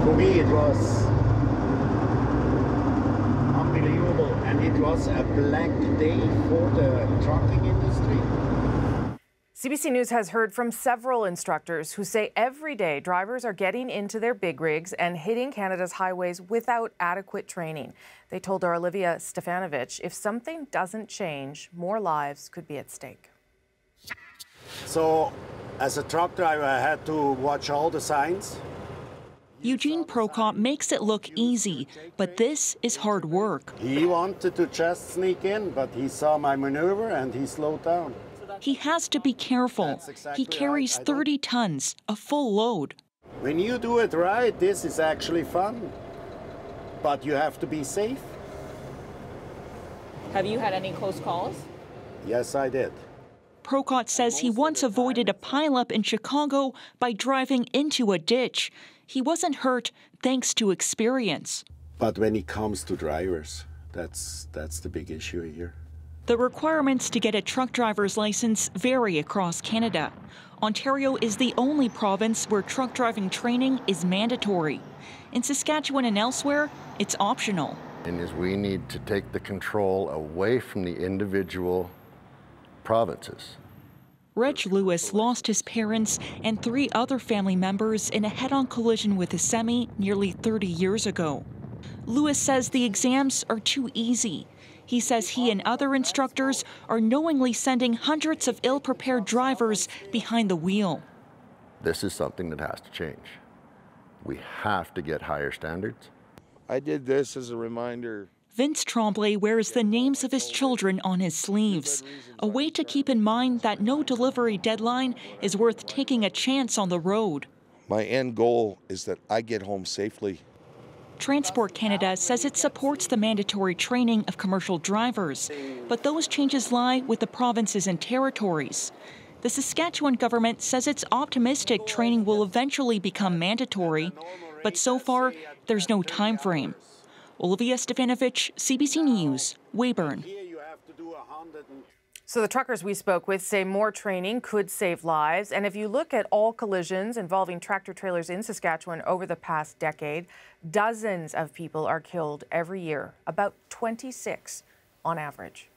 For me, it was unbelievable, and it was a black day for the trucking industry. CBC News has heard from several instructors who say every day drivers are getting into their big rigs and hitting Canada's highways without adequate training. They told our Olivia Stefanovic if something doesn't change, more lives could be at stake. So, as a truck driver, I had to watch all the signs. Eugene Prokop makes it look easy, but this is hard work. He wanted to just sneak in, but he saw my maneuver and he slowed down. He has to be careful. He carries 30 tons, a full load. When you do it right, this is actually fun, but you have to be safe. Have you had any close calls? Yes, I did. Prokop says he once avoided a pileup in Chicago by driving into a ditch. He wasn't hurt thanks to experience. But when it comes to drivers, that's the big issue here. The requirements to get a truck driver's license vary across Canada. Ontario is the only province where truck driving training is mandatory. In Saskatchewan and elsewhere, it's optional. And is we need to take the control away from the individual provinces. Reg Lewis lost his parents and 3 other family members in a head-on collision with a semi nearly 30 years ago. Lewis says the exams are too easy. He says he and other instructors are knowingly sending hundreds of ill-prepared drivers behind the wheel. This is something that has to change. We have to get higher standards. I did this as a reminder. Vince Tremblay wears the names of his children on his sleeves, a way to keep in mind that no delivery deadline is worth taking a chance on the road. My end goal is that I get home safely. Transport Canada says it supports the mandatory training of commercial drivers, but those changes lie with the provinces and territories. The Saskatchewan government says it's optimistic training will eventually become mandatory, but so far, there's no time frame. Olivia Stefanovic, CBC News, Weyburn. So the truckers we spoke with say more training could save lives. And if you look at all collisions involving tractor trailers in Saskatchewan over the past decade, dozens of people are killed every year, about 26 on average.